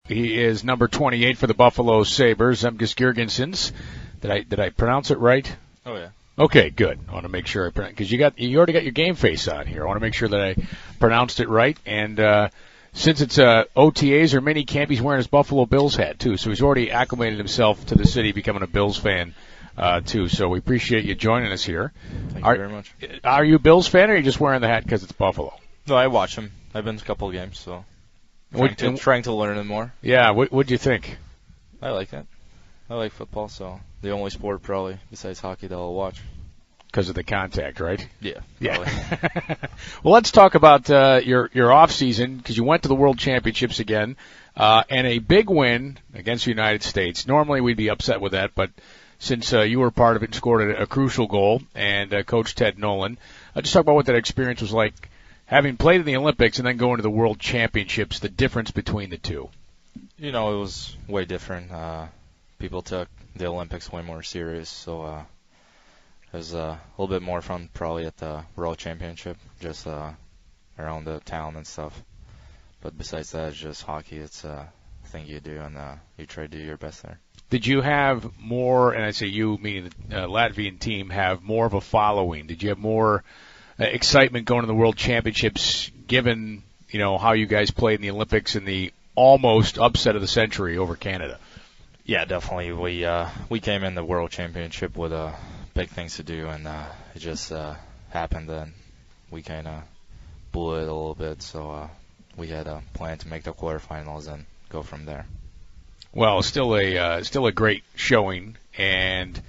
He is number 28 for the Buffalo Sabres, Zemgus Girgensons. Did I pronounce it right? Oh, yeah. Okay, good. I want to make sure I pronounce, because you already got your game face on here. I want to make sure that I pronounced it right. And since it's OTAs or mini camp, he's wearing his Buffalo Bills hat too. So he's already acclimated himself to the city, becoming a Bills fan too. So we appreciate you joining us here. Thank you very much. Are you a Bills fan, or are you just wearing the hat because it's Buffalo? No, I watch him. I've been to a couple of games, so trying to learn it more. Yeah, what'd you think? I like it. I like football, so the only sport probably besides hockey that I'll watch. Because of the contact, right? Yeah. Well, let's talk about your off season, because you went to the World Championships again, and a big win against the United States. Normally we'd be upset with that, but since you were part of it and scored a crucial goal, and Coach Ted Nolan, just talk about what that experience was like, having played in the Olympics and then going to the World Championships, the difference between the two. You know, it was way different. People took the Olympics way more serious, so it was a little bit more fun probably at the World Championship, just around the town and stuff. But besides that, it's just hockey. It's a thing you do, and you try to do your best there. Did you have more, and I say you, meaning the Latvian team, have more of a following? Did you have more excitement going to the World Championships, given how you guys played in the Olympics and the almost upset of the century over Canada? Yeah, definitely. We came in the World Championship with big things to do, and it just happened, and we kind of blew it a little bit. So we had a plan to make the quarterfinals and go from there. Well, still a great showing, and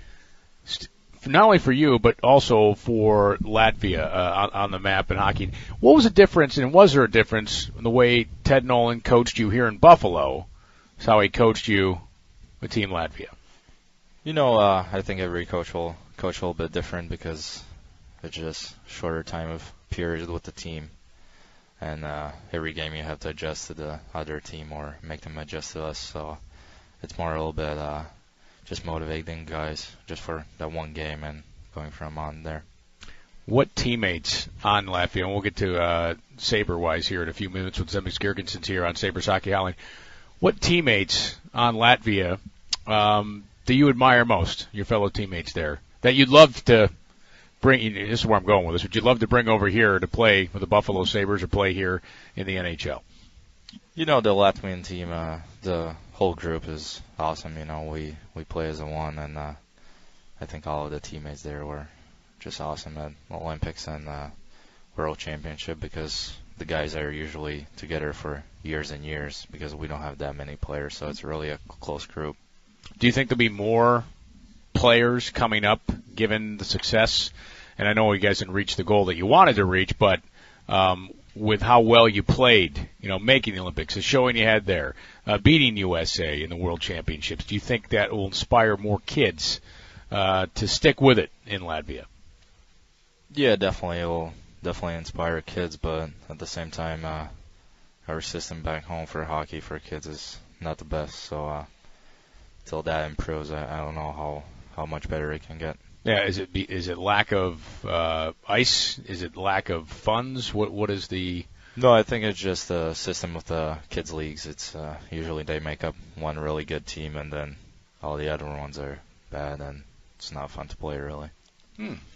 not only for you but also for Latvia on the map in hockey. What was the difference, and was there a difference in the way Ted Nolan coached you here in Buffalo? Is how he coached you with Team Latvia? I think every coach will coach a little bit different because it's just shorter time of period with the team. And every game you have to adjust to the other team or make them adjust to us. So it's more a little bit just motivating guys just for that one game and going from on there. What teammates on Latvia, and we'll get to Sabre-wise here in a few minutes with Zemgus Girgensons here on Sabres Hockey Hotline. What teammates on Latvia do you admire most, your fellow teammates there, that you'd love to bring? This is where I'm going with this. Would you love to bring over here to play with the Buffalo Sabres or play here in the NHL? The Latvian team, the whole group is awesome. We play as a one, and I think all of the teammates there were just awesome at Olympics and World Championship, because the guys are usually together for years and years because we don't have that many players, so it's really a close group. Do you think there'll be more players coming up given the success? And I know you guys didn't reach the goal that you wanted to reach, but with how well you played, making the Olympics, the showing you had there, beating USA in the World Championships, do you think that will inspire more kids to stick with it in Latvia? Yeah, definitely. It will definitely inspire kids, but at the same time, our system back home for hockey for kids is not the best. So till that improves, I don't know how much better it can get. Yeah, is it lack of ice? Is it lack of funds? What is the? No, I think it's just the system with the kids leagues. It's usually they make up one really good team, and then all the other ones are bad, and it's not fun to play really.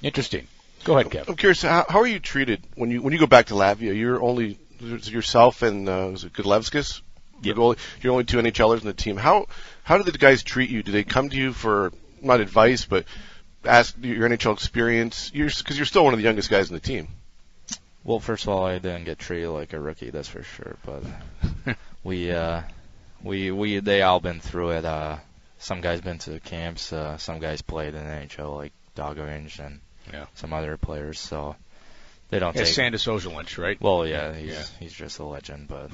Interesting. Go ahead, Kevin. I'm curious, how are you treated when you go back to Latvia? You're only yourself and was it Gudlevskis? Yep. You're only two NHLers in the team. How do the guys treat you? Do they come to you for not advice, but ask your NHL experience? Because you're still one of the youngest guys in the team. Well, first of all, I didn't get treated like a rookie, that's for sure. But they all been through it. Some guys been to the camps. Some guys played in the NHL, like Dogovic and some other players. So they don't take. Sandis Ozilin, right? Well, yeah, he's just a legend, but.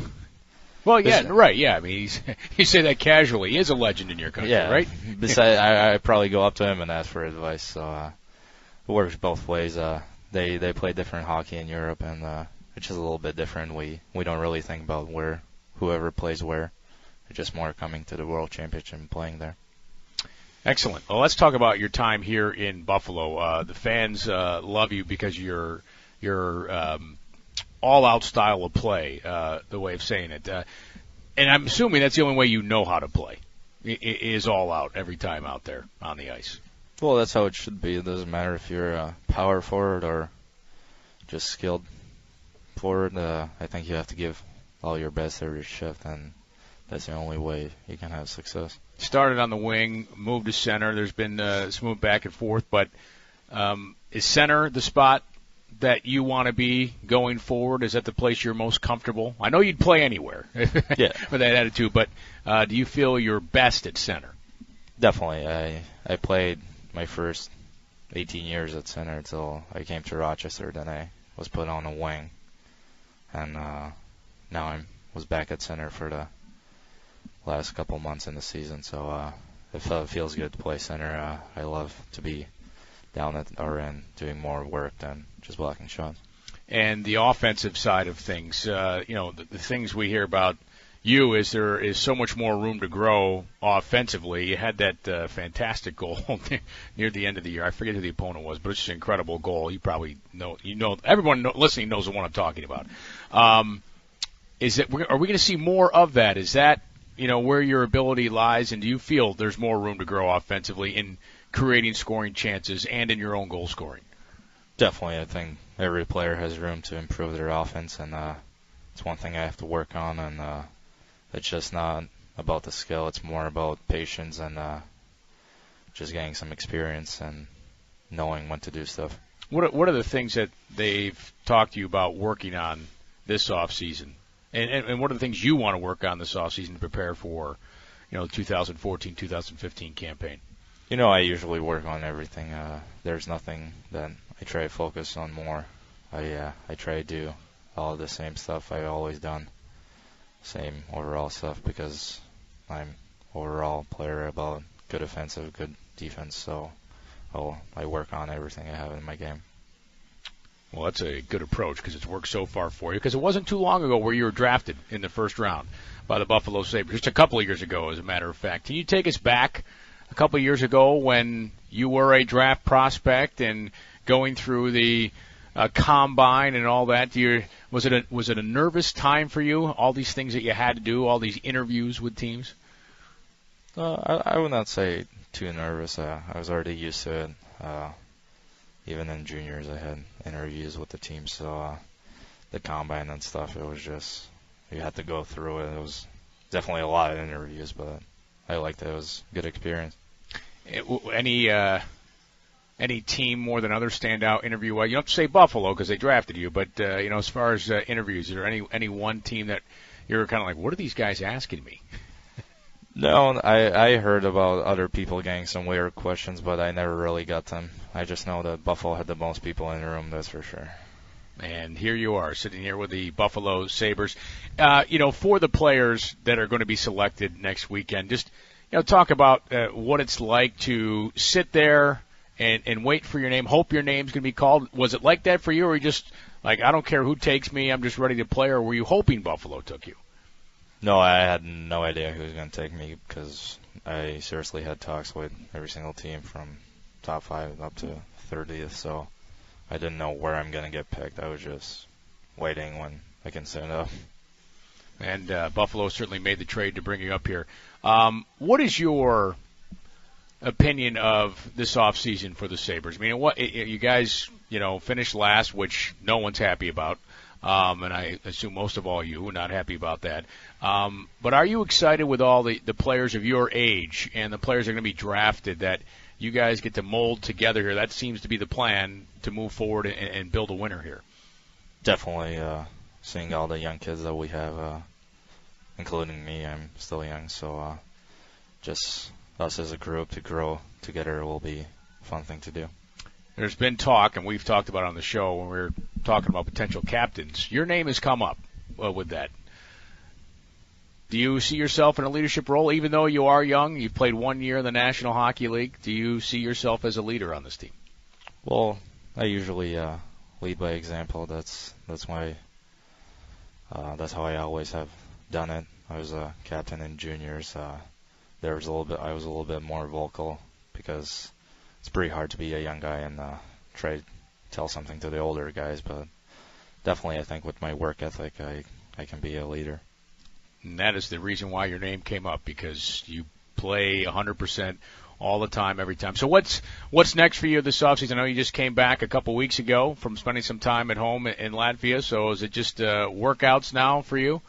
Well, yeah, right, yeah. I mean, you say that casually. He is a legend in your country, right? Besides, I probably go up to him and ask for advice. So it works both ways. They play different hockey in Europe, and it's just a little bit different. We don't really think about whoever plays where. It's just more coming to the World Championship and playing there. Excellent. Well, let's talk about your time here in Buffalo. The fans love you because you're all-out style of play, the way of saying it. And I'm assuming that's the only way you know how to play, is all out every time out there on the ice. Well, that's how it should be. It doesn't matter if you're a power forward or just skilled forward. I think you have to give all your best every shift, and that's the only way you can have success. Started on the wing, moved to center. There's been smooth back and forth, but is center the spot that you want to be going forward? Is that the place you're most comfortable? I know you'd play anywhere yeah. with that attitude, but do you feel you're best at center? Definitely. I played my first 18 years at center until I came to Rochester. Then I was put on a wing, and now I was back at center for the last couple months in the season. So it feels good to play center. I love to be down at our end doing more work than just blocking shots. And the offensive side of things, the things we hear about you is there is so much more room to grow offensively. You had that fantastic goal near the end of the year. I forget who the opponent was, but it's just an incredible goal. You probably know, everyone listening knows the one I'm talking about. Are we going to see more of that? Is that, where your ability lies, and do you feel there's more room to grow offensively in creating scoring chances and in your own goal scoring? Definitely. I think every player has room to improve their offense, and it's one thing I have to work on, and it's just not about the skill. It's more about patience and just getting some experience and knowing when to do stuff. What are the things that they've talked to you about working on this off season? And what are the things you want to work on this offseason to prepare for, the 2014-2015 campaign? I usually work on everything. There's nothing that I try to focus on more. I try to do all of the same stuff I've always done, same overall stuff, because I'm overall player about good offensive, good defense. So I work on everything I have in my game. Well, that's a good approach because it's worked so far for you. Because it wasn't too long ago where you were drafted in the first round by the Buffalo Sabres. Just a couple of years ago, as a matter of fact. Can you take us back a couple of years ago when you were a draft prospect and going through the combine and all that? Was it a nervous time for you? All these things that you had to do, all these interviews with teams. I would not say too nervous. I was already used to it. Even in juniors, I had interviews with the team, so the combine and stuff, it was just, you had to go through it. It was definitely a lot of interviews, but I liked it. It was a good experience. Any team more than others stand out interview-wise? You don't have to say Buffalo because they drafted you, but as far as interviews, is there any one team that you're kind of like, what are these guys asking me? No, I heard about other people getting some weird questions, but I never really got them. I just know that Buffalo had the most people in the room, that's for sure. And here you are, sitting here with the Buffalo Sabres. For the players that are going to be selected next weekend, just talk about what it's like to sit there and wait for your name, hope your name's going to be called. Was it like that for you, or were you just like, I don't care who takes me, I'm just ready to play, or were you hoping Buffalo took you? No, I had no idea who was going to take me because I seriously had talks with every single team from top 5 up to 30th, so I didn't know where I'm going to get picked. I was just waiting when I can stand up. And Buffalo certainly made the trade to bring you up here. What is your opinion of this offseason for the Sabres? I mean, what you guys, finished last, which no one's happy about. And I assume most of all you are not happy about that. But are you excited with all the players of your age and the players that are going to be drafted that you guys get to mold together here? That seems to be the plan to move forward and build a winner here. Definitely seeing all the young kids that we have, including me. I'm still young, so just us as a group to grow together will be a fun thing to do. There's been talk, and we've talked about it on the show when we were talking about potential captains. Your name has come up with that. Do you see yourself in a leadership role, even though you are young? You've played 1 year in the National Hockey League. Do you see yourself as a leader on this team? Well, I usually lead by example. That's how I always have done it. I was a captain in juniors. I was a little bit more vocal because it's pretty hard to be a young guy and try to tell something to the older guys, but definitely I think with my work ethic I can be a leader. And that is the reason why your name came up, because you play 100% all the time, every time. So what's next for you this offseason? I know you just came back a couple weeks ago from spending some time at home in Latvia. So is it just workouts now for you?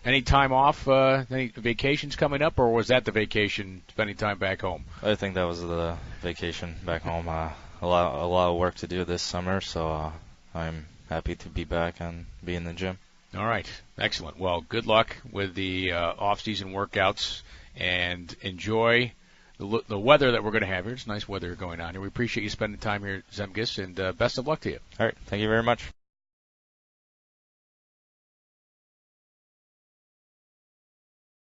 Any time off, any vacations coming up, or was that the vacation, spending time back home? I think that was the vacation back home. A lot of work to do this summer, so I'm happy to be back and be in the gym. All right. Excellent. Well, good luck with the off-season workouts, and enjoy the weather that we're going to have here. It's nice weather going on here. We appreciate you spending time here, Zemgus, and best of luck to you. All right. Thank you very much.